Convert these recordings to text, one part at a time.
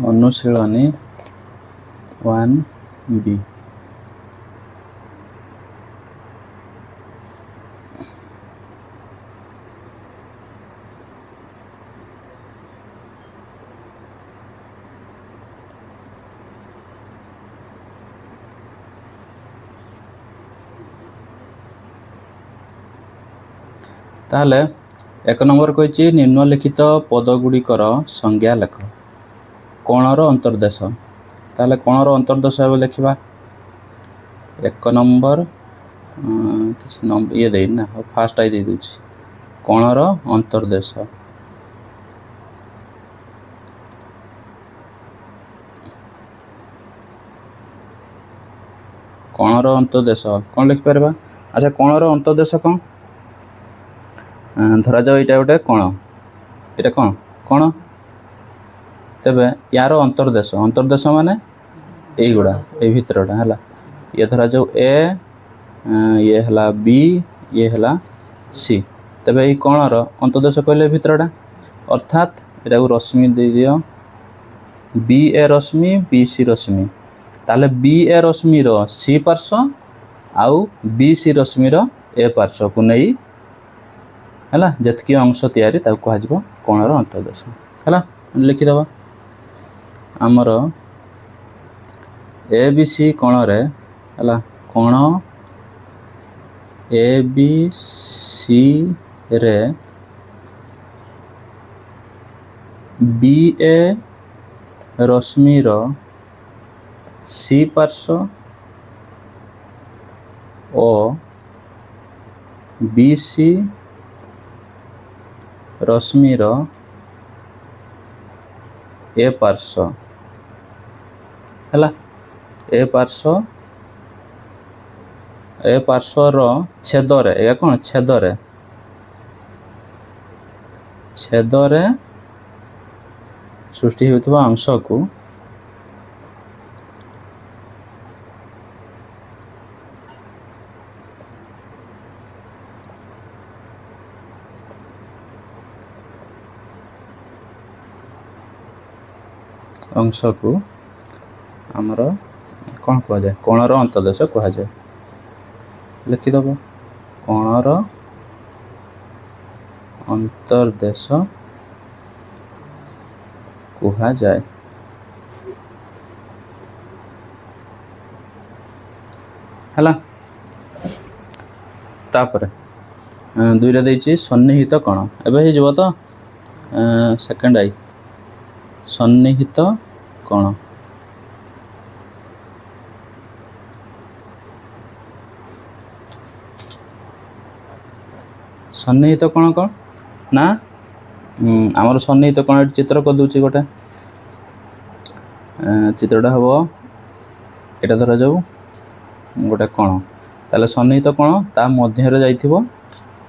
ଅନୁଶୀଳନୀ 1B ताहले एक number कही निम्नलिखित पदगुड़िकर संज्ञा लेख कोणर अंतर्देश ताहले कोणर अंतर्देश लिखा एक नंबर ये देना फास्ट आई दे दूची कोणर अंतर्देश कोणर अंतर्देश कौन लिखिपर अच्छा कोणर अंतर्देश कौन धरा जाओ यहाँ गोटे कोण यहाँ कौन कोण तेबे यार अंतर्देश अंतर्देश माने युड़ा ये भितरटा है ये धरा जाओ ए ये है बी ये है सी तेबे ये कोणर अंतर्देश कहले भितरटा अर्थात यहाँ रश्मि दे दियो बी ए रश्मि बी सी रश्मि ताले बी ए रश्मि रो सी पार्श्व आउ बी सी रश्मि रो ए पार्श्व को नहीं है जितकी अंश तैयारी कह कोणर अंतर्देश है लिखिदबा आमर ए बी सी कोणरे है कोण ए बी सी रे बी ए रश्मि रो सी पार्श्व और बी सी रश्मि रो ए पार्श्व है ए पार्श्व रो छेदरे या कौन छेदरे सृष्टि होता अंश को आमर कौन कह जाए कोणर अंतर्देश कह जाए लिखिदब कोणर अंतर्देश कह जाए है तापर दुईटा देछि सन्निहित कोण एबे हे जब तो सेकंड आई सन्निहित कोण सन्निहित कोण कौन ना आमर सन्निहित कोण चित्र कर दूची गोटे चित्रटा हम यहाँ धरा जाऊ गोटे कोण ताले सन्निहित कोण ता मध्य जाइथिबो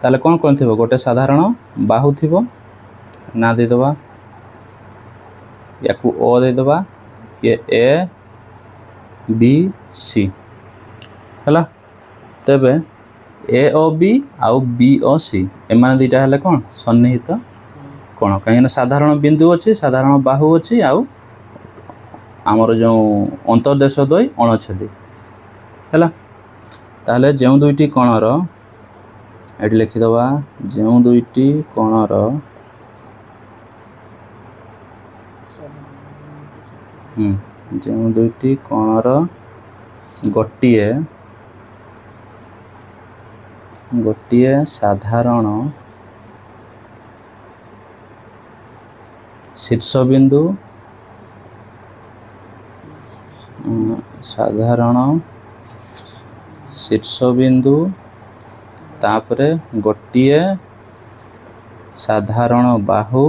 ताले कोन कोन थिबो गोटे साधारण बाहु थिबो ना दे दबा या को ओ दे दबा ये ए बी सी है तेबे ए ओ बी आउ बी ओ सी एमान दुईटा हेले कौन सन्निहित कोण कहीं साधारण बिंदु अच्छी साधारण बाहु अच्छी आउ आमर जो अंतर्देश द्वय अणछेदी है ताहले जो दुईटी कोणर ये लिखिदबा जो दुईटी कोणर जो दुईटी कोणर गोटिए साधारण शीर्षबिंदु तापरे गोटिए साधारण बाहु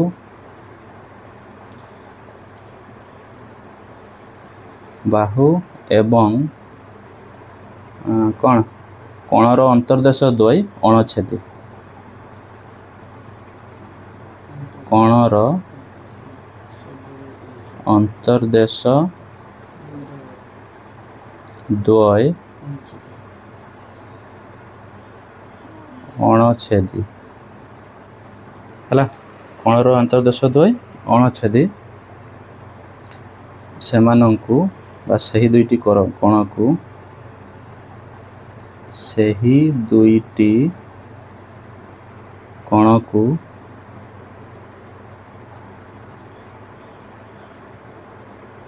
एवं कौन कोणर अंतर्देश द्वय अणछेदी कोणर अंतर्देश द्वय अणछेदी है कोणर अंतर्देश द्वय अणछेदी ସେମାନଙ୍କୁ ବା ସେହି ଦୁଇଟି କଣକୁ ସେହି ଦୁଇଟି କଣକୁ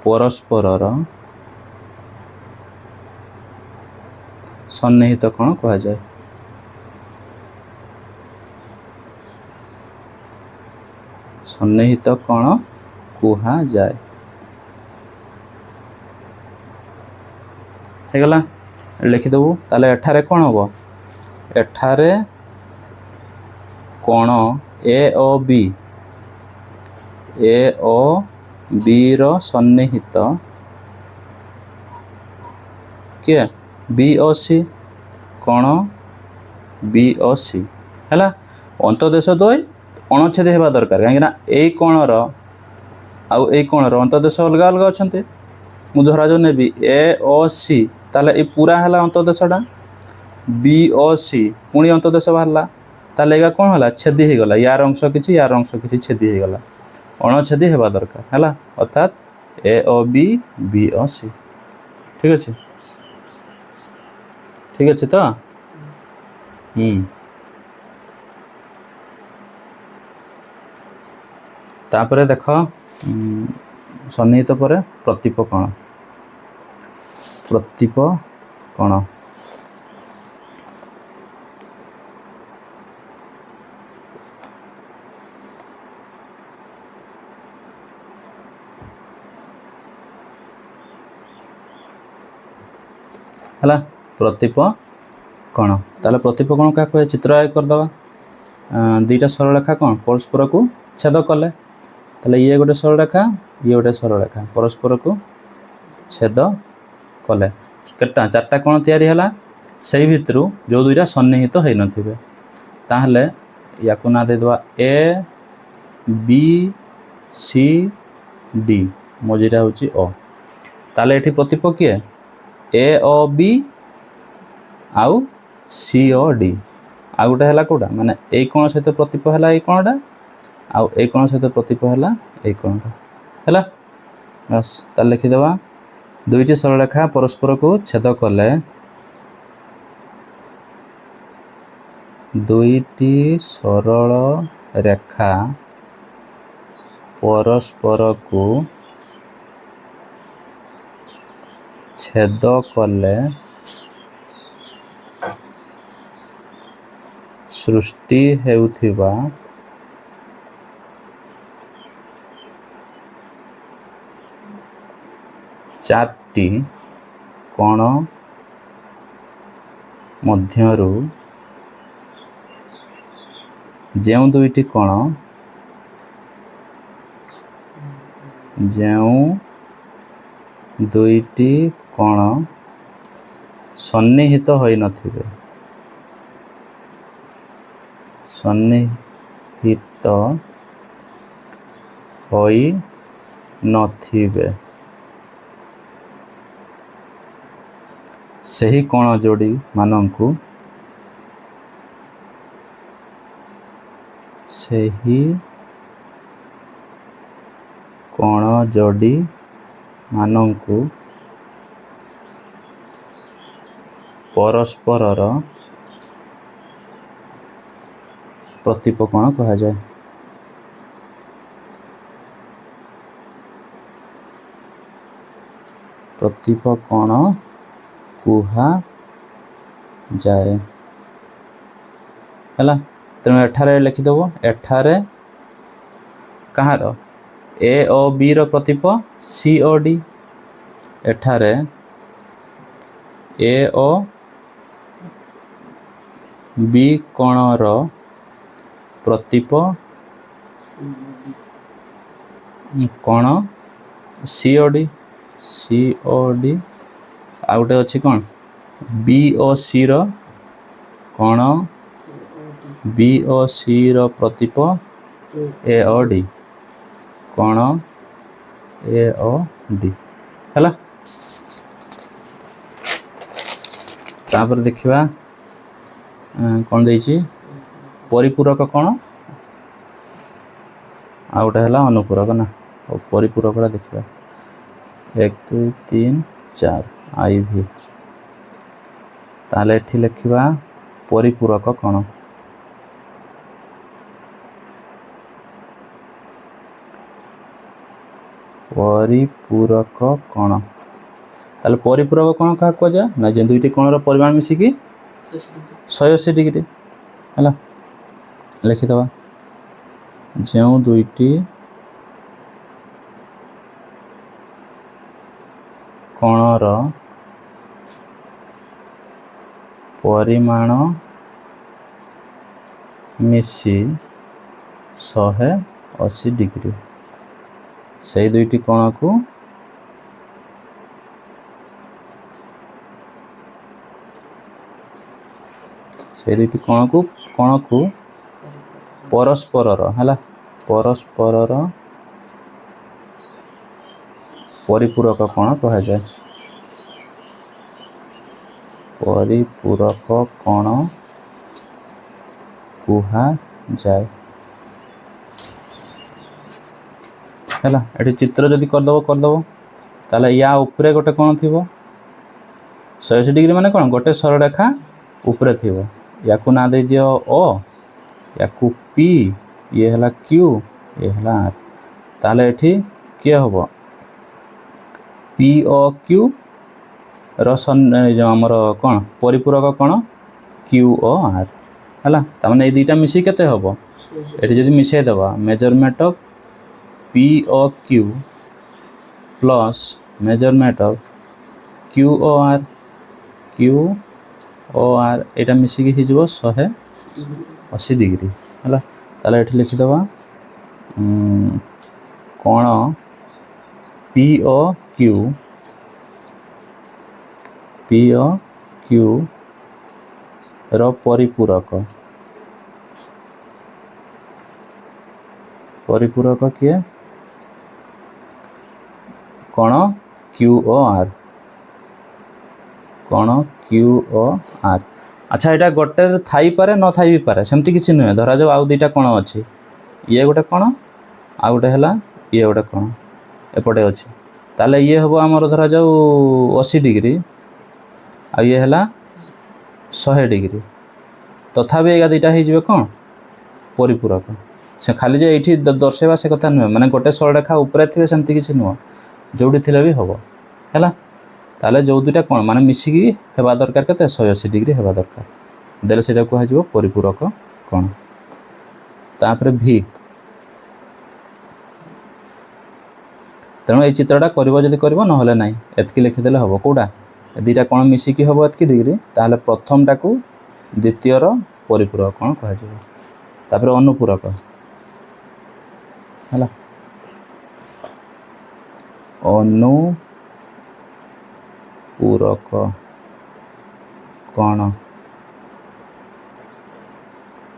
ପରସ୍ପରର ସନ୍ନିହିତ କଣ କୁହାଯାଏ। ସନ୍ନିହିତ କଣ କୁହାଯାଏ। ହେଇଗଲା, ଲେଖିଦେବୁ। ତାହେଲେ ଏଠାରେ କ'ଣ ହେବ? ଏଠାରେ କୋଣ ଏ ଓ ବି, ଏ ଓ ବିର ସନ୍ନିହିତ କିଏ? ବି ଓ ସି। କୋଣ ବି ଓ ସି ହେଲା। ଅନ୍ତର୍ଦେଶ ଦ୍ୱୟ ଅଣଚ୍ଛେଦ ହେବା ଦରକାର, କାହିଁକିନା ଏଇ କୋଣର ଆଉ ଏଇ କୋଣର ଅନ୍ତର୍ଦେଶ ଅଲଗା ଅଲଗା ଅଛନ୍ତି। ମୁଁ ଧରାଯାଉ ନେବି ଏ ଓ ସି, ତାହେଲେ ଏ ପୁରା ହେଲା ଅନ୍ତର୍ଦେଶଟା। ବି ଓ ସି ପୁଣି ଅନ୍ତର୍ଦେଶ ବାହାରିଲା, ତାହେଲେ ଏଇଟା କ'ଣ ହେଲା? ଛେଦି ହେଇଗଲା। ୟାର ଅଂଶ କିଛି, ୟାର ଅଂଶ କିଛି ଛେଦି ହେଇଗଲା। ଅଣଛେଦି ହେବା ଦରକାର ହେଲା, ଅର୍ଥାତ୍ ଏ ଓ ବି, ବି ଓ ସି। ଠିକ୍ ଅଛି, ଠିକ୍ ଅଛି ତ? ତାପରେ ଦେଖ, ସନ୍ନିହିତ ପରେ ପ୍ରତୀପ କଣ? ପ୍ରତୀପ କଣ? ହେଲା, ପ୍ରତୀପ କଣ? ତାହେଲେ ପ୍ରତୀପ କଣ କାହାକୁ କୁହାଯାଏ? ଚିତ୍ର ଆୟ କରିଦେବା। ଦୁଇଟା ସରଳରେଖା କ'ଣ ପରସ୍ପରକୁ ଛେଦ କଲେ, ତାହେଲେ ଇଏ ଗୋଟେ ସରଳରେଖା, ଇଏ ଗୋଟେ ସରଳରେଖା ପରସ୍ପରକୁ ଛେଦ କଲେ। କେତେଟା? ଚାରିଟା କ'ଣ ତିଆରି ହେଲା? ସେଇ ଭିତରୁ ଯେଉଁ ଦୁଇଟା ସନ୍ନିହିତ ହେଇନଥିବେ, ତାହେଲେ ୟାକୁ ନାଁ ଦେଇଦେବା ଏ ବି ସି ଡି, ମଝିଟା ହେଉଛି ଓ। ତାହେଲେ ଏଠି ପ୍ରତୀପ କିଏ? ଏ ଓ ବି ଆଉ ସି ଓ ଡି। ଆଉ ଗୋଟେ ହେଲା କେଉଁଟା? ମାନେ ଏଇ କୋଣ ସହିତ ପ୍ରତୀପ ହେଲା ଏଇ କୋଣଟା, ଆଉ ଏଇ କୋଣ ସହିତ ପ୍ରତୀପ ହେଲା ଏଇ କୋଣଟା। ହେଲା, ବାସ୍। ତାହେଲେ ଲେଖିଦେବା, ଦୁଇଟି ସରଳରେଖା ପରସ୍ପରକୁ ଛେଦ କଲେ, ଦୁଇଟି ସରଳ ରେଖା ପରସ୍ପରକୁ ଛେଦ କଲେ ସୃଷ୍ଟି ହେଉଥିବା ଚାରିଟି କୋଣ ମଧ୍ୟରୁ ଯେଉଁ ଦୁଇଟି କୋଣ ସନ୍ନିହିତ ହୋଇନଥିବେ, ସେହି କୋଣ ଯୋଡ଼ି ମାନଙ୍କୁ ପରସ୍ପରର ପ୍ରତୀପ କୋଣ କୁହାଯାଏ। ପ୍ରତୀପ କୋଣ କୁହାଯାଏ। ହେଲା, ତେଣୁ ଏଠାରେ ଲେଖିଦେବ, ଏଠାରେ କାହାର? ଏ ଓ ବି ର ପ୍ରତୀପ ସି ଓ ଡି। ଏଠାରେ ଏ ଓ ବି କୋଣର ପ୍ରତୀପ କୋଣ ସି ଓ ଡି। ଆଉ ଗୋଟେ ଅଛି କ'ଣ? ବି ଓ ସି ର କୋଣ, ବି ଓ ସି ର ପ୍ରତୀପ ଏ ଓ ଡି, କୋଣ ଏ ଓ ଡି। ହେଲା, ତାପରେ ଦେଖିବା କ'ଣ ଦେଇଛି? ପରିପୂରକ କ'ଣ, ଆଉ ଗୋଟେ ହେଲା ଅନୁପୂରକ ନା। ପରିପୂରକଟା ଦେଖିବା। 1 2 3 4 IV ताले एठी लिखिबा परिपूरक कोण परिपूरक कोण ताले परिपूरक कोण का को जा ना जे दुईटी कोणर परिमाण मिसी की 180 डिग्री हला लिखि दबा जे दुईटी कोणर परिमाण मिसी 180 डिग्री से दुईटी कोण को से दुईटी कोण को परस्पर है परस्पर परिपूरक कोण कह जाए परिपूरक कोण कुहा जाए है ये चित्र जदि करदेव ताले या उपरे गोटे कोण थी 180 डिग्री माने कोण गोटे सरलरेखा उपरे थी या ना दे दियो ओ या पी ये हला क्यू ये हला आर ताले एठी किए हम पी ओ क्यू रसन जो आमर कौन परिपूरक कौन क्यू ओ आर है ताने ये दुईटा मिसी केते हम ये जब मिसई दबा measurement of P O Q plus measurement of Q O R यहाँ मिसिकी हो 180 डिग्री है ताले ये लिखिदबा कोण पी ओ क्यू रो परिपूरक किए कोण क्यू ओ आर अच्छा यहाँ गोटे थी पारे न थी भी पारे सेमती किसी नुहे धरा जाऊ आउ दुईटा कोण अच्छी ये गोटे कोण आ गोटे है ये गोटे कोण एपटे अच्छी ताले ये हम आमर धरा जाऊ 80 डिग्री आ ये है 100 डिग्री तथापि ये दुईटा हो कौन परिपूरक से खाली जे ये दर्शेवा से कथा नुहे माने गोटे सरलरेखा उपरे थे सेमती किसी नुह जोड़ी थे भी हम है ताले जो दुईटा कोण माने मिसिकी हेबा दरकार केते 180 डिग्री हेबा दरकार देले सेटा को हाजिबो परिपूरक कोण तापर भी तेणु ये चित्रटा करिवो जदि करिवो न होले नाही एतकी लिखि देले हबो कोडा दुईटा कोण मिसिकी हबो एतकी डिग्री ताले प्रथमटा को द्वितीय रो परिपूरक कोण कह जाबो तापर अनुपूरक हला पूरक कोण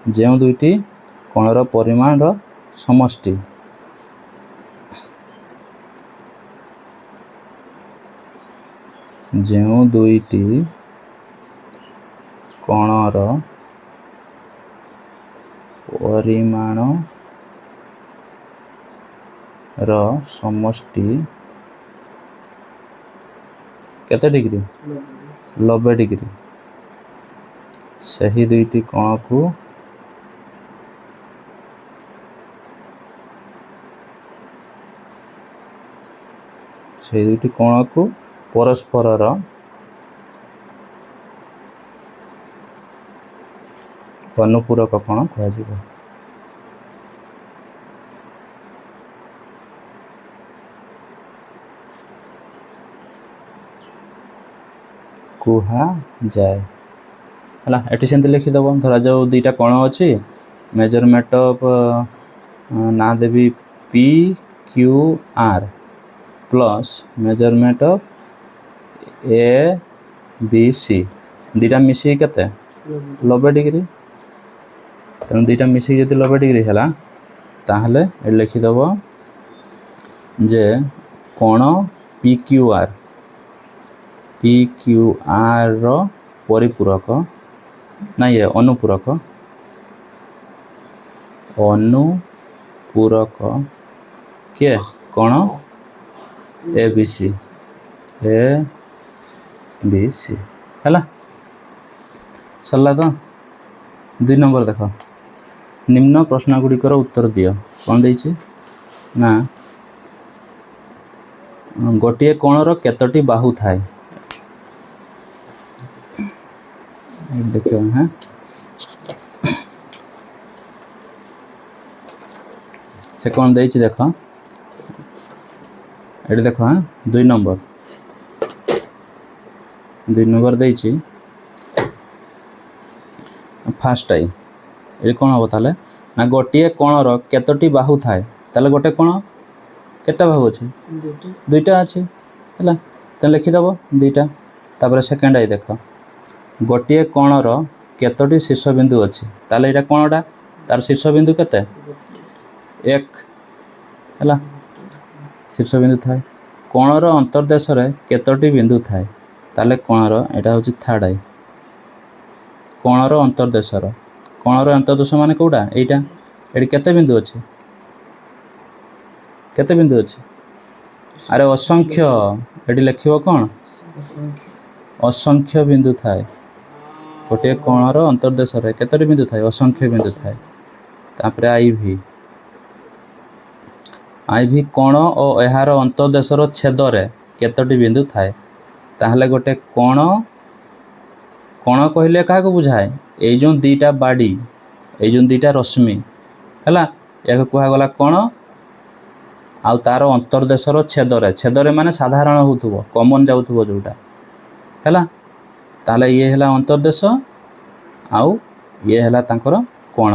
जो दुईटी कोणर परिमाण समष्टि जो दुईटी कोणर परिमाण रो समष्टि केते डिग्री 90 डिग्री सही दुईटी कोण को सही दुईटी कोण को परस्पर अनुपूरक कोण कह जाए कुहा जाए है ये सेमती लिखिदेव धरा जाऊ दुईटा कोण अच्छी मेजरमेंट ऑफ ना देवी P Q R plus measurement of A B C दुईटा मिसिकी केते 90 डिग्री तेणु दुईटा मिसिकी जब 90 डिग्री है ताहले ये लिखिदेव जे कोण पी क्यू आर रो परिपूरक ना ये अनुपूरक किए कोण ए बी सी है सरला तो 2 नंबर देख निम्न प्रश्नगुड़िकर उत्तर दियो कौन देछि ना गोटे कोणर केतोटी बाहु थाए देखियो हाँ से कौन देछि देख ये देख हाँ 2 नंबर देछि फास्ट आई ये कौन हम ताले ना गोटे कोणर केतोटी बाहु थाए ताले गोटे कोण केटा बाहु अच्छे 2टा अच्छे है तो लिखिदेव 2टा तापर सेकेंड आई देख गोटे कोणर केतोटी शीर्ष बिंदु अच्छे ताले यहाँ कोणटा तार शीर्ष बिंदु केते 1 है शीर्ष बिंदु थाए कोणर अंतर्देश केतोटी बिंदु थाए ताले कोणर यहाँ हूँ थर्ड आई कोणर अंतर्देश माने कोटा एटा ये केते बिंदु अच्छे केते बिंदु अच्छे अरे असंख्य ये लिखिब कौन असंख्य बिंदु थाए गोटे कोणर अंतर्देश केतोटी बिंदु थाए असंख्य बिंदु थाए तापर आई भी कोण और यार अंतर्देशर छेदरे केतोटी बिंदु थाए ताहले गोटे कोण कहले क्या बुझाए ये जो 2टा बाड़ी ये जो 2टा रश्मि है या कहगला कोण आउ तार अंतर्देशर छेदरे माने साधारण होथुबो कॉमन जाउथुबो जोटा हैला ताले ये हैला अंतर्देश आउ ये हैला तांकर कोण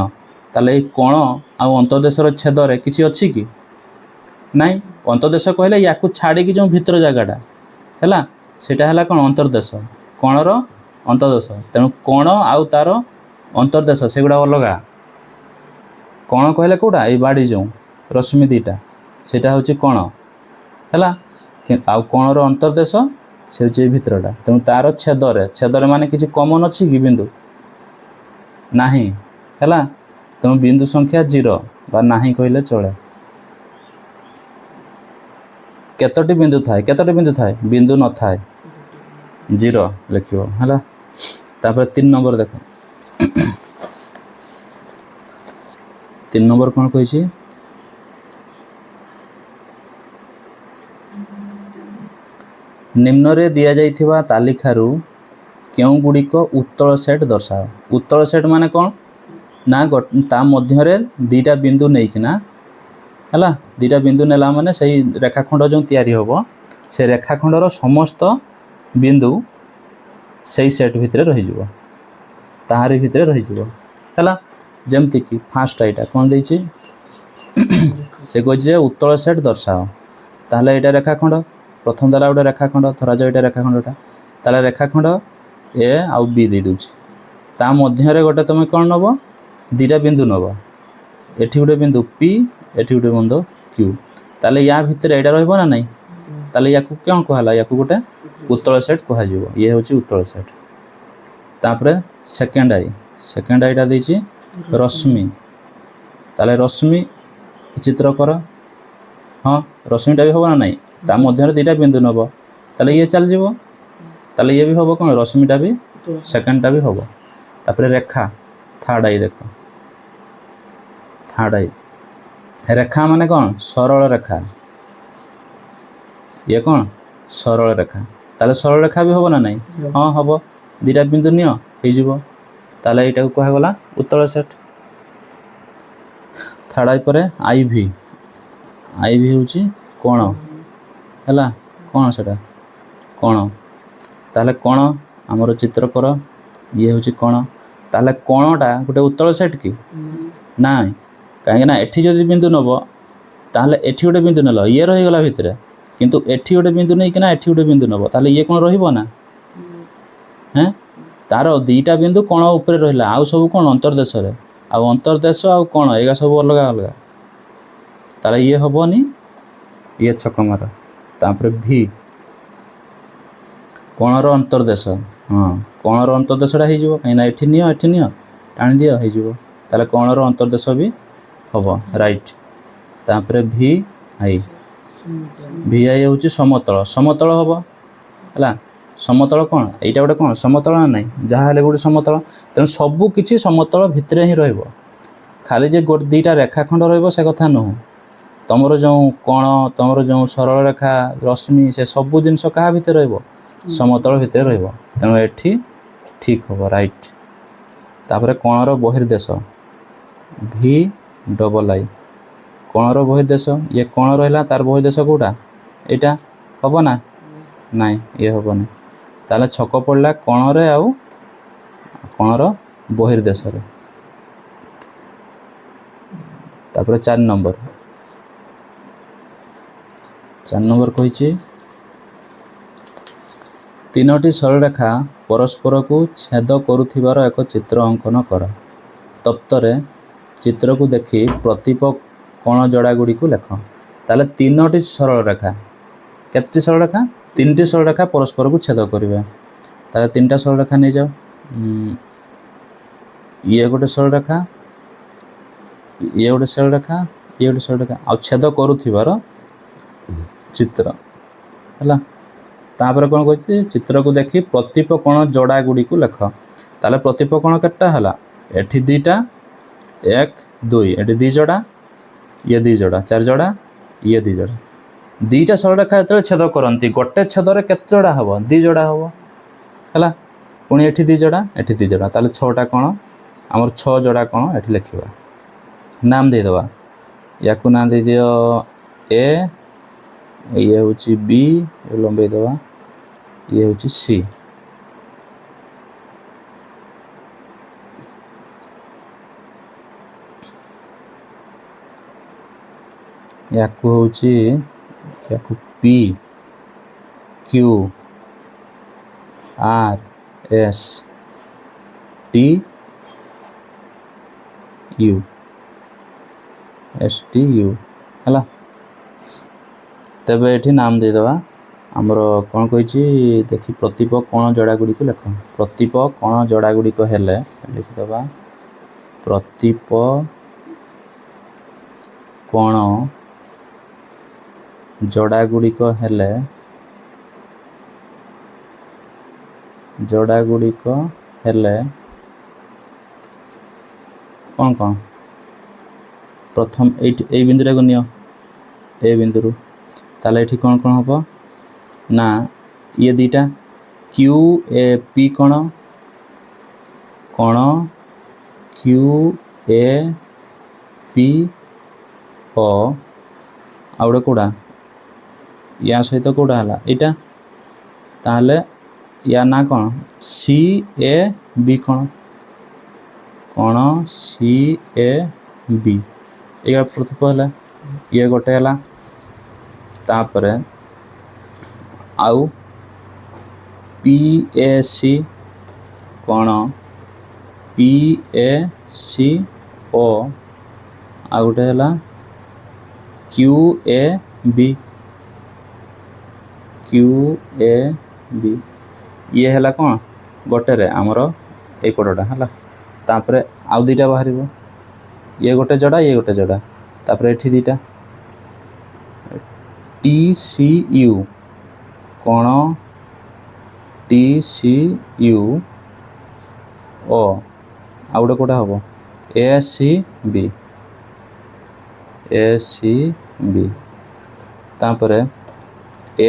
ताले ये कोण आउ अंतर्देशर छेदरे किछि अछि कि नाई अंतर्देश कहले याकु छाड़ी कि जो भीतर जगहटा हैला सेटा हैला कोन अंतर्देश कोणर अंतर्देश तेणु कोण आउ तार अंतर्देश सेगुड़ा अलगा कोण कहले कोटा ये बाड़ी जो रश्मि 2टा सेटा हूँ कोण है आउ कोणर अंतर्देश से हूँ भितरटा तेणु तार छेदरे माने किसी कॉमन अच्छी कि बिंदु नाही है तेणु बिंदु संख्या 0 बा नाही कहले चले केतोटी बिंदु थाए बिंदु न थाए 0 लिखियो है तापर 3 नंबर देख 3 नंबर कौन कही निम्न रे दिया जाइथिबा तालिकारू केउ गुड़िक उत्तल सेट दर्शाओ उत्तल सेट माने कौन ना ता मध्य रे 2टा बिंदु नहीं किना है 2टा बिंदु नेला माने सही रेखाखंड जो तैयारी होबो से रेखाखंडर समस्त बिंदु सही सेट भितर रही जिवो ताहारी भितर रही जिवो है जमती कि फास्ट आईटा कौन देछि से कहे उत्तल सेट दर्शाओ ताहले एटा रेखाखंड प्रथम देला गोटे रेखाखंड धरा जाए ये रेखाखंडटा ताहले रेखाखंड ए आउ बी दे दूछि ता मध्य रे गोटे तुम कौन नब 2टा बिंदु नब एठी गोटे बिंदु पी एठी गोटे बिंदु क्यू ताहले या भितर एटा रहइबो ना नहीं ताहले याकू क्यों कहला याकू गोटे उत्तल सेट कहा जिवो ये होछि उत्तल सेट तापरे सेकेंड आईटा देछि रश्मि ताहले रश्मि चित्र कर हाँ रश्मिटा भी होबो ना नहीं ता मध्य 2टा बिंदु नब ताले ये चल जीवो ताले ये भी होबो कोन रश्मिटा भी सेकेंडटा भी होबो तापर रेखा थर्ड आई देखो थर्ड आई रेखा माने कौन सरल रेखा ये कौन सरल रेखा ताले सरल रेखा भी होबो ना नहीं हाँ होबो 2टा बिंदु नियो हे जीवो ताले एटा को कहा गला उत्तल सेट थर्ड आई परे आई भी होची कोण है कौन से कोण ताले कोण आमर चित्र कर ये हूँ कोण ताले कोणटा गोटे उत्तल सेट कि ना कहीं एठी जदि बिंदु नब ताहले एठी गोटे बिंदु नेल ये रहीगला भितर किंतु एठी गोटे बिंदु नहीं कि एठी गोटे बिंदु नब ताहले ये कौन रहिबो ना हैं तार 2टा बिंदु कोण ऊपर रहिला आउ सब कोण अंतर्देश रे आउ अंतर्देश आउ कोण एगा सब अलग अलग ताहले ये हबोनी ये छक मार तापर भी कोणर अंतर्देश हाँ कोणर अंतर्देशटा हो कहीं एठी नियो टाणी दियो हो ताले कोणर अंतर्देश भी हम राइट तापर भी आई VI ହେଉଛି ସମତଳ ସମତଳ ହେବ ହେଲା ସମତଳ କ'ଣ ଏଇଟା ଗୋଟେ କ'ଣ ସମତଳ ନା ନାହିଁ ଯାହା ହେଲେ ଗୋଟେ ସମତଳ ତେଣୁ ସବୁ କିଛି ସମତଳ ଭିତରେ ହିଁ ରହିବ ଖାଲି ଯେ ଗୋଟେ ଦୁଇଟା ରେଖାଖଣ୍ଡ ରହିବ ସେ କଥା ନୁହେଁ ତୁମର ଯେଉଁ କୋଣ ତୁମର ଯେଉଁ ସରଳ ରେଖା ରଶ୍ମି ସେ ସବୁ ଜିନିଷ କାହା ଭିତରେ ରହିବ ସମତଳ ଭିତରେ ରହିବ ତେଣୁ ଏଠି ଠିକ୍ ହେବ ରାଇଟ୍ ତାପରେ କୋଣର ବହିର୍ଦେଶ VII କୋଣର ବହିର୍ଦେଶ ଇଏ କୋଣ ରହିଲା ତାର ବହିର୍ଦେଶ କେଉଁଟା ଏଇଟା ହେବ ନା ନାଇଁ ଇଏ ହେବନି ତାହେଲେ ଛକ ପଡ଼ିଲା କୋଣରେ ଆଉ କୋଣର ବହିର୍ଦେଶରେ ତାପରେ 4 ନମ୍ବର କହିଛି 3ଟି ସରଳରେଖା ପରସ୍ପରକୁ ଛେଦ କରୁଥିବାର ଏକ ଚିତ୍ର ଅଙ୍କନ କର ତପ୍ତରେ ଚିତ୍ରକୁ ଦେଖି ପ୍ରତୀପ କୋଣ ଯୋଡ଼ାଗୁଡ଼ିକୁ ଲେଖ ତାହେଲେ 3ଟି ସରଳରେଖା କେତେଟି ସରଳରେଖା 3ଟି ସରଳରେଖା ପରସ୍ପରକୁ ଛେଦ କରିବେ ତାହେଲେ 3ଟା ସରଳରେଖା ନେଇଯାଅ ଇଏ ଗୋଟେ ସରଳରେଖା ଇଏ ଗୋଟେ ସରଳରେଖା ଇଏ ଗୋଟେ ସରଳରେଖା ଆଉ ଛେଦ କରୁଥିବାର ଚିତ୍ର ହେଲା ତାପରେ କ'ଣ କହିଛି ଚିତ୍ରକୁ ଦେଖି ପ୍ରତୀପ କୋଣ ଯୋଡ଼ାଗୁଡ଼ିକୁ ଲେଖ ତାହେଲେ ପ୍ରତୀପ କୋଣ କେତେଟା ହେଲା ଏଠି 2ଟା 1 2 ଏଠି 2 ଯୋଡ଼ା ଇଏ 2 ଯୋଡ଼ା 4 ଯୋଡ଼ା ଇଏ 2 ଯୋଡ଼ା 2ଟା ସରଳରେଖା ଯେତେବେଳେ ଛେଦ କରନ୍ତି ଗୋଟେ ଛେଦରେ କେତେ ଯୋଡ଼ା ହେବ 2 ଯୋଡ଼ା ହେବ ହେଲା ପୁଣି ଏଠି 2 ଯୋଡ଼ା ଏଠି 2 ଯୋଡ଼ା ତାହେଲେ 6ଟା କ'ଣ ଆମର 6 ଯୋଡ଼ା କ'ଣ ଏଠି ଲେଖିବା ନାମ ଦେଇଦେବା ୟାକୁ ନାଁ ଦେଇଦିଅ A ଇଏ ହେଉଛି B ଲମ୍ବେଇ ଦେବା ଇଏ ହେଉଛି C ୟାକୁ ହେଉଛି ୟାକୁ P Q R S T U S T U ହେଲା ତେବେ ଏଠି ନାମ ଦେଇଦେବା ଆମର କ'ଣ କହିଛି ଦେଖି ପ୍ରତୀପ କୋଣ ଯୋଡ଼ାଗୁଡ଼ିକୁ ଲେଖ ପ୍ରତୀପ କୋଣ ଯୋଡ଼ାଗୁଡ଼ିକ ହେଲେ ଲେଖିଦେବା ପ୍ରତୀପ କୋଣ ଯୋଡ଼ାଗୁଡ଼ିକ ହେଲେ କ'ଣ ପ୍ରଥମ ଏଇ ବିନ୍ଦୁଟାକୁ ନିଅ ଏ ବିନ୍ଦୁରୁ ତାହେଲେ ଏଠି କ'ଣ ହେବ ନା ଇଏ 2ଟା QAP କୋଣ QAP O ଆଉ ଗୋଟେ କେଉଁଟା ୟା ସହିତ କେଉଁଟା ହେଲା ଏଇଟା ତାହେଲେ ୟା ନା କ'ଣ CAB କୋଣ CAB ଏଇଟା ପ୍ରତୀପ ହେଲା ଇଏ ଗୋଟେ ହେଲା ତାପରେ ଆଉ PAC କୋଣ PACO ଆଉ ଗୋଟେ ହେଲା QAB ଇଏ ହେଲା କ'ଣ ଗୋଟେରେ ଆମର ଏଇ କୋଡ଼ଟା ହେଲା ତାପରେ ଆଉ 2ଟା ବାହାରିବ ଇଏ ଗୋଟେ ଯୋଡ଼ା ଇଏ ଗୋଟେ ଯୋଡ଼ା ତାପରେ ଏଠି 2ଟା TCU କୋଣ TCU O ଆଉ ଗୋଟେ କେଉଁଟା ହେବ ACB ତାପରେ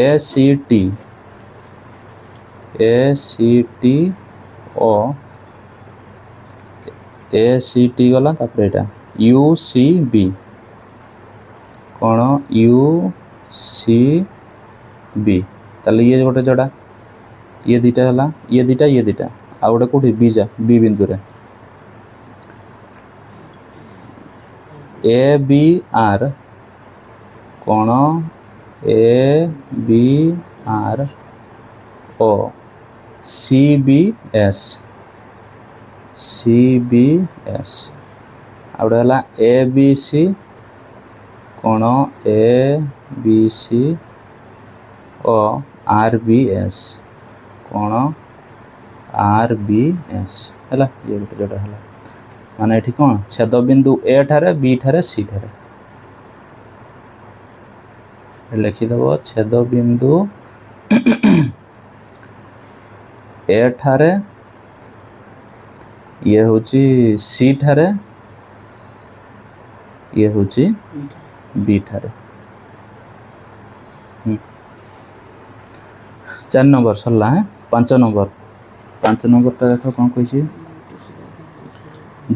ACT O ACT ଗଲା ତାପରେ ଏଇଟା UCB କ'ଣ UCB ତାହେଲେ ଇଏ ଗୋଟେ ଯୋଡ଼ା ଇଏ 2ଟା ହେଲା ଇଏ 2ଟା ଆଉ ଗୋଟେ କେଉଁଠି B ବିନ୍ଦୁରେ ABR କ'ଣ ABR O CBS ଆଉ ଗୋଟେ ହେଲା ABC କ'ଣ ABC O RBS କ'ଣ RBS ହେଲା ଇଏ ଗୋଟେ ଯୋଡ଼ା ହେଲା ମାନେ ଏଠି କ'ଣ ଛେଦ ବିନ୍ଦୁ A ଠାରେ B ଠାରେ C ଠାରେ लिखिदेव छेद बिंदु ए ठारे ये होची सी ठारे ये होची बी ठारे 4 नंबर सरला है 5 नंबर टा देखो कौन कही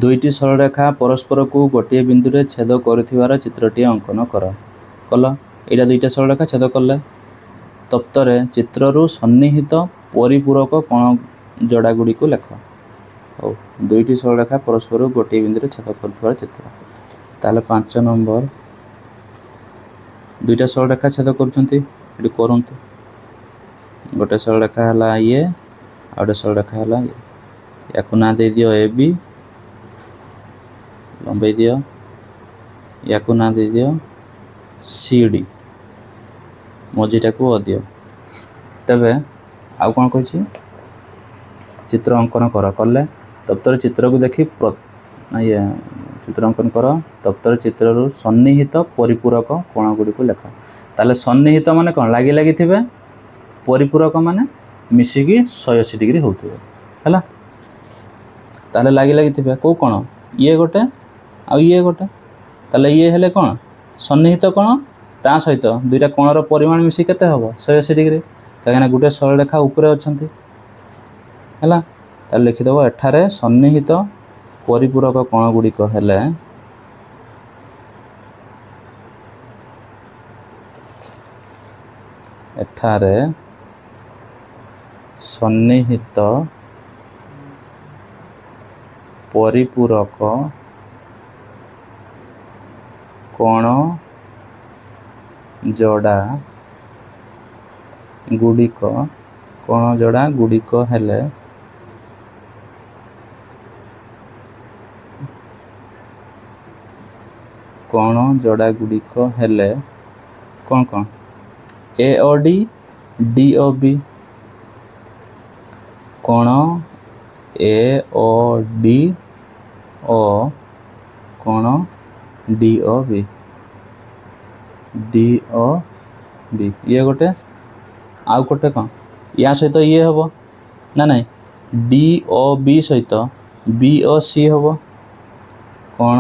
दुईटी सरल रेखा परस्पर को गोटे बिंदु रे छेद करुथिबार चित्रटी अंकन कर कल एटा दुईटा सरल रेखा छेद कले तप्तरे चित्ररु सन्निहित परिपूरक कोण जोड़ा गुड़ी को लेख हो दुईटी सरल रेखा परस्पर को गोटे बिंदु रे छेद करुथिबार चित्र ताले 5 नंबर दुईटा सरल रेखा छेद करूछंती एटी करंतु गोटे सरल रेखा हला ये आ गोटे सरल रेखा हला ये याकु ना दे दियो ए बी लंबाई दियो याकु ना दे दियो सी डी मझीटा को ओ दियो तबे आउ कोन कहछि चित्र अंकन कर कले तप्तर चित्र को देखि ये चित्र अंकन कर तप्तर चित्ररु सन्निहित परिपूरक कोण गुडी को लेख ताले सन्निहित माने कोन लागी लागी थिबे परिपूरक माने मिसिकी 180 डिग्री होतबे हला ताले लागी लागी थिबे को कोण ये गोटे आ ये गोटे ताले ये हेले कोन सन्निहित कोण ता सहित दुईटा कोणर परिमाण मिसी केते हबो 180 डिग्री काहेना गुटे सरल रेखा ऊपर अछंती हला ताले लिखि दबो एठारे सन्निहित परिपूरक कोण गुडी को हेले एठारे सन्निहित परिपूरक कोण जोड़ा गुड़िक कोण जोड़ा गुड़िक हेले कोण जोड़ा गुड़िक हेले कौन कौन ए ओ डी ओ बी कोण ए ओ डी ओ कोण डी ओ बी ये गोटे आउ गोटे कौन या सहित ये हम ना नहीं डी ओ बी सहित बी ओ सी हम कोण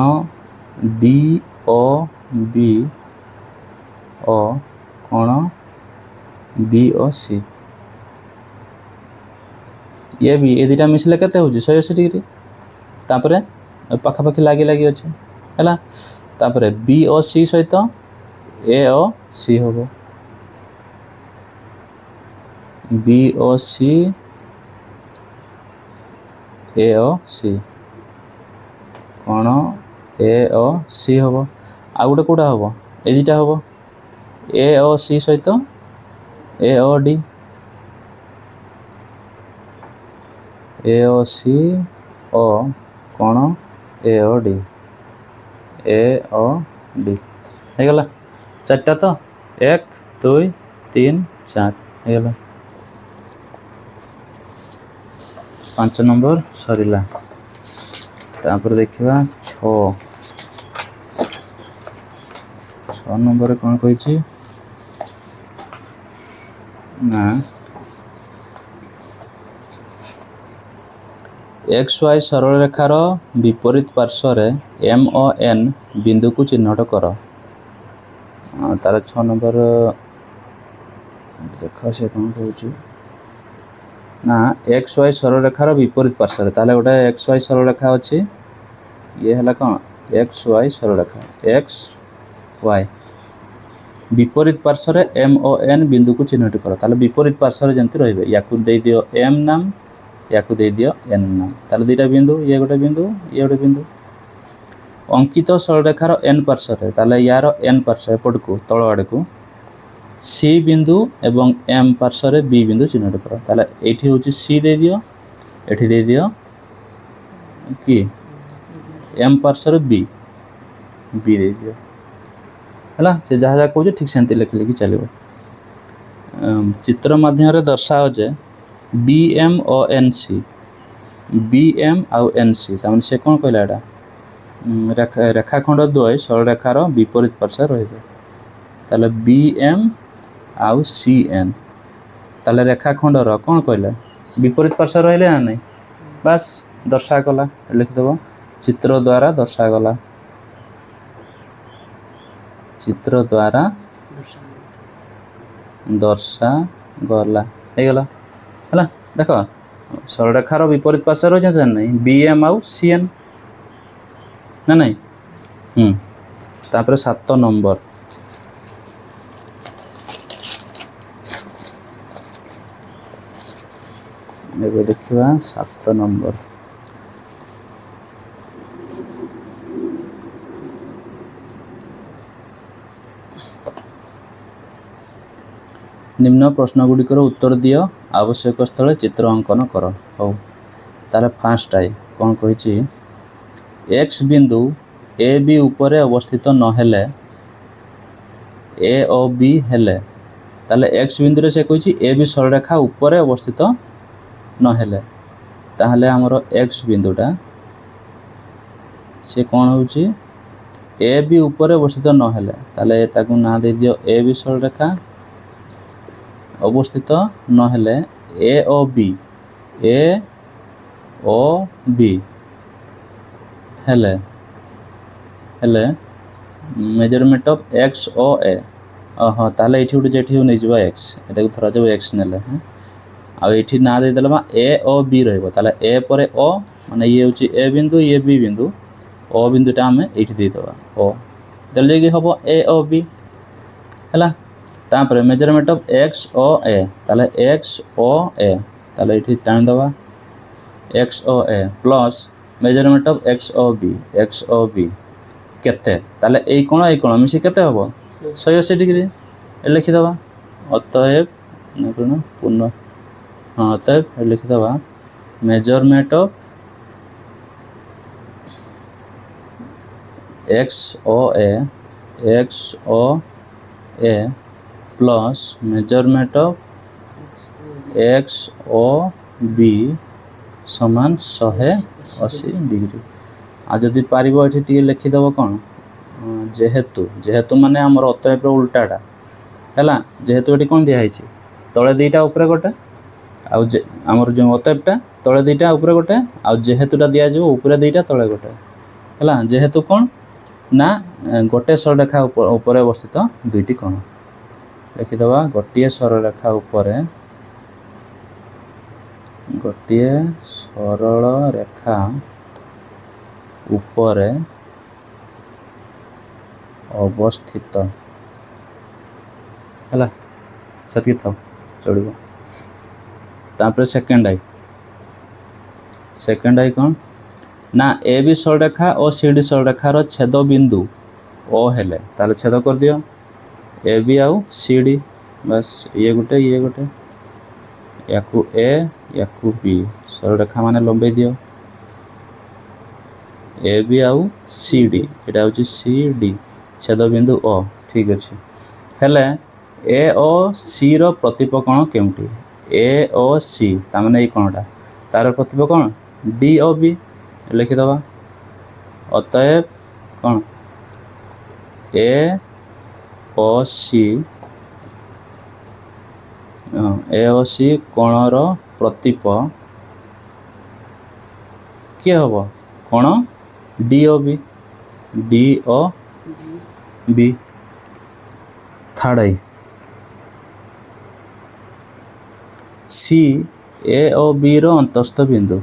डी ओ बी ओ कोण बी ओ सी ये भी ये दुटा मिसले केते होची 180 डिग्री तापरे पाखापाखि लागी लागी अच्छे है तापरे बी ओ सी सहित ए ओ सी हम बी ओ सी ए ओ सी कोण ए ओ सी हम आ गोटे कोटा हम ए दुटा हम ए ओ सी सहित ए ओ डी ए ओ सी ओ कोण ए ओ डी हो गला चार्टा तो 1 2 3 4 हो गला 5 नंबर सरीला तापर देखिबा 6 नंबर कौन कही ना एक्स वाई सरल रेखार विपरीत पार्श्व एम ओ एन बिंदु को चिन्हट कर तार 6 नंबर देख से कौन कहूँ ना एक्स वाई सरल रेखार विपरीत पार्श्व ताले गोटे एक्स वाई सरल रेखा अच्छी ये है कौन एक्स वाई सरल रेखा एक्स वाई विपरीत पार्श्व एम ओ एन बिंदु को चिन्हट कर ताले विपरीत पार्श्व जमती रही या दे दियो एम नाम या दे दियो एन नाम ताले दुईटा बिंदु ये गोटे बिंदु अंकित सरल रेखार एन पार्श्व ताले यार एन पार्श्व एपट को तल आड़ को सी बिंदु एवं एम पार्श्व बी बिंदु चिन्हट कर ताले एठी होची सी दे दियो एठी दे दियो कि एम पार्श्व बी बी दे दियो है से जहाँ जहाँ कहूँ ठीक से लिखि लिखि चलो चित्र माध्यम दर्शाओ जे B M O N C B M आउ एन सी तमें से कौन कहला रेखाखंड द्वय सरल रेखार विपरीत पार्श्व रही ताले बी एम आउ सी एन ताले रेखाखंडर कौन कहले विपरीत पार्श्व रहिले ना नहीं बस दर्शा गला लिखिदेव चित्र द्वारा दर्शा गला चित्र द्वारा दर्शा गला हो गला है देख सरलरेखार विपरीत पार्श्व रही नहीं बी एम आउ सी एन ना नहीं तापर 7 नंबर देखा 7 नंबर निम्न प्रश्नगुड़िकर उत्तर दियो आवश्यक स्थल चित्र अंकन कर हो तार फास्ट आई कौन कही एक्स बिंदु ए बी उपरे अवस्थित नहेले ए ओ बी हेले ताले एक्स बिंदु से कही ए बी सरलरेखा उपरे अवस्थित नहेले ताहले हमरो एक्स बिंदुटा से कौन होची ए बी उपरे अवस्थित नहेले ताले ताकू ना दे दियो ए बी सरलरेखा अवस्थित नहेले ए ओ बी हेले हेले मेजरमेंट ऑफ एक्स ओ ए हाँ ताले ये गोटे जेठी नहीं जावा एक्स एटा धरा जाव एक्स नेले हाँ आ ये ना दे देला ए ओ बी रहिबो ताले ए परे ओ माने ये होची ए बिंदु ये बी बिंदु ओ बिंदुटा आमे एठी दे देबा ओ देले कि हबो ए ओ बी हला तापर measurement of X O A ताले एक्स ओ ए ताले एठी टाइम दबा X O A plus measurement of X O B केते ताले ए कोण मिसी केते हबो 180 डिग्री लिखि दबा अतएव न पूर्ण हाँ अतएव लिखि दबा measurement of X O A plus measurement of X O B समान 180 डिग्री आ जदि पारिबो एठी टी लिखिदेव कौन जेहेतु जेहेतु माने हमर अतएव उल्टाटा हैला जेहेतु एठी कौन दिया है तले दुईटा ऊपर गोटे आमर जो अतएवटा तले दुईटा ऊपर गोटे आ जेहेतुटा दिया जो ऊपर दुईटा तले गोटे हैला जेहेतु कौन ना गोटे सरलरेखा ऊपर अवस्थित दुईटी कोण लिखिदेवा गोटे सरलरेखा ऊपर गोटे सरल रेखा ऊपर अवस्थित है सतकी था चलो तापर सेकेंड आई कौन ना ए बी सरलरेखा और सी डी सरलरेखार छेद बिंदु ओ हेले ताले छेद कर दियो ए बी आउ सी डी बस ये गोटे याकू ए याकू बी सरलरेखा माने लंबे दियो ए बी आउ सी डी एटा होची सी डी छेद बिंदु ओ ठीक अच्छे हेले ए ओ सी रो प्रतिप कोण केउटी ए ओ सी तामाने ए कोणटा तार प्रतिप कोण डी ओ बी लिखि दबा अतएव कोण ए ओ सी कोणर प्रतिप किए हम कोण डी ओ बी थर्ड आई सी ए ओ बी रो अंतस्थ बिंदु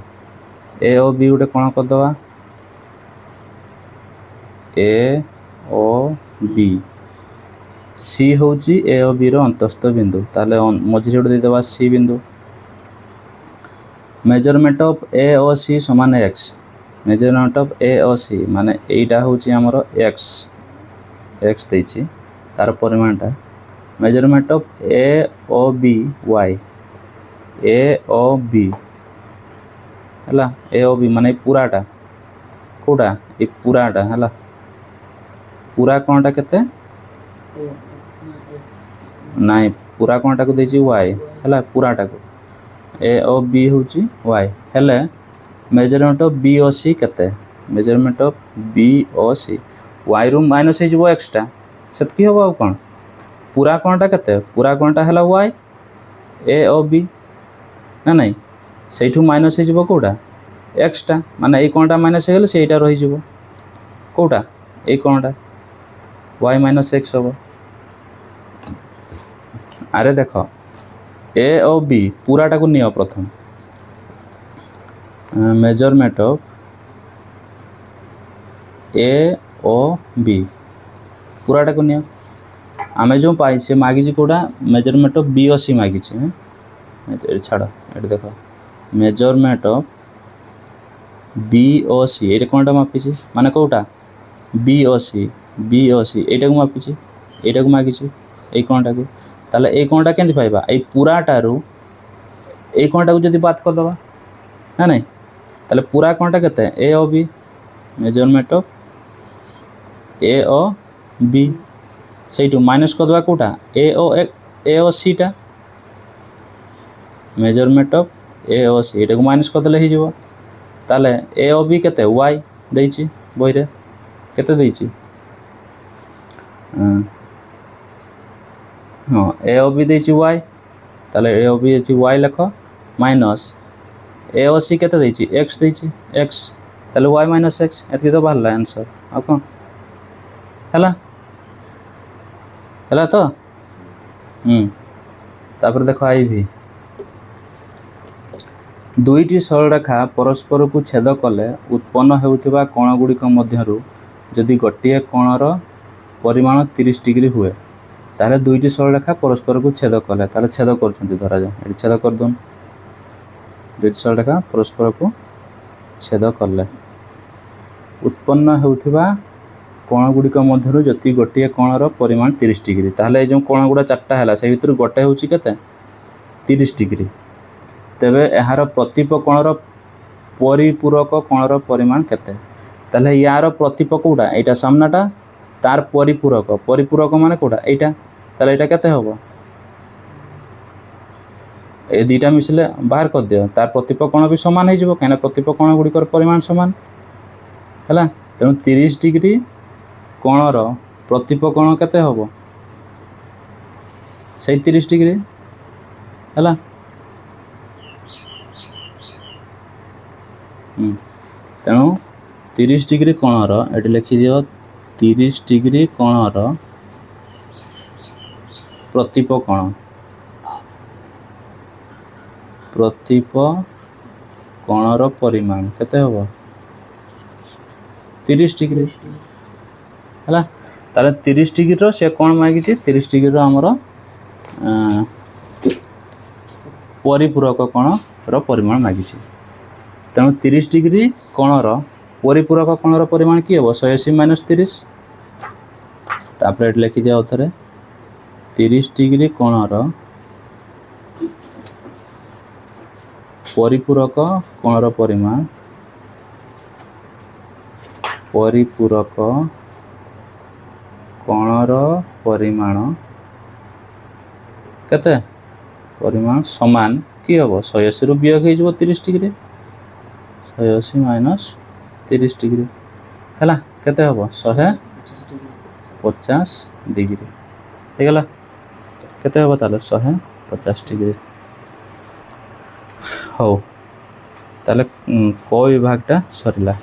ए ओ बी गोटे कोण करदवा ए ओ बी सी होची ए ओ बी रो अंतस्थ बिंदु ताले मझिरे गोटे देदेवा सी बिंदु measurement of A O C समान X measurement of A O C माने एटा होची हमरो एक्स देछि तार परिमाणटा measurement of A O B Y A O B हला ए ओ बी माने पूराटा कोटा ए पूराटा हला पूरा कोनटा केते नाइ पूरा कोनटा को देछि वाई हला पूराटा को ए ओ बी होची वाई हेले measurement of B O C केते measurement of B O C Y रू माइनस हे जबो एक्स्ट्रा सेत की होबो कोन पूरा कोणटा केते पूरा कोणटा हैला y a ओ b ना नहीं सेठू माइनस हे जिवो कोडा x टा माने ए कोणटा माइनस हे गेले सेटा रहि जिवो कोडा ए कोणटा y माइनस x होबो अरे देखो a ओ b पूराटा को नियो प्रथम measurement of a O b पूराटा को नियो आमे जो पाई से मागी जी कोडा measurement of b O c मागी छी ए छाड़ ए देखो measurement of b O c एटा कोनटा मापी छी माने कोटा b ओ c एटा को मापी छी एटा को मागी छी ए कोनटा को ताले ए कोनटा केंति पाइबा ए पूराटारू ए कोनटा को जदी बात कर दबा ना नहीं ताले पूरा कोनटा केते a O b measurement of a O b सेटू माइनस कर दबा कोटा a ओ c टा measurement of a O c एटा को माइनस कर देले ही जीवो ताले a ओ b केते y देछि बही रे केते देछि हां a ओ b देछि y ताले a ओ b देछि y लखो माइनस a ओ c केते देछि x देछि x ताले y माइनस x एतके तो बाहरला आंसर आ कोन हला हला तो तापर देखो आई भी दुईटी सरलरेखा परस्पर को छेद कले उत्पन्न हेउथिबा कोण गुड़िक मध्यरु जदि गोटे कोणर परिमाण 30 डिग्री हुए ताले दुईटी सरलरेखा परस्पर को छेद कले ताले छेद करछन्ती धरा जा एठी छेद कर दोन दुईटी सरलरेखा परस्पर को छेद कले उत्पन्न हेउथिबा कोण गुड़िक मध्यरु जति गोटे कोणर परिमाण 30 डिग्री ताले जो कोण गुडा चारटा हैला से भितर गोटे होउची केते 30 डिग्री तेबे एहार प्रतिप कोणर परिपूरक कोणर परिमाण केते ताले यार प्रतिप कोडा एटा सामनाटा तार परिपूरक माने कोडा एटा ताले एटा केते होबो ए दुईटा मिसले बाहर कर दियो तार प्रतिप कोण भी समान हे जिवो काना प्रतिप कोण गुड़िकर परिमाण समान हैला तेनु 30 डिग्री कोणर प्रतिप कोण केते होबो से 30 डिग्री हैला तेणु 30 डिग्री कोणर एटी लिखि दियो 30 डिग्री कोणर प्रतिप कोणर परिमाण केते होबो 30 डिग्री हैला ताले 30 डिग्री रो से कोण मागी छी 30 डिग्री रो हमर परिपूरक कोण रो परिमाण मागी छी तेणु 30 डिग्री कोणर परिपूरक कोणर परिमाण की हेबो 180 - 30 तापर एट लिखि दिया उथरे 30 डिग्री कोणर परिपूरक कोणर परिमाण परिपूरक कोणर परिमाण केते परिमाण समान की हेबो 180 रु वियोग हे जबो 30 डिग्री 180 - 30 डिग्री हैला केते हेबो 150 डिग्री हे गेला केते हेबो ताले 150 डिग्री हो ताले को विभागटा सरिला।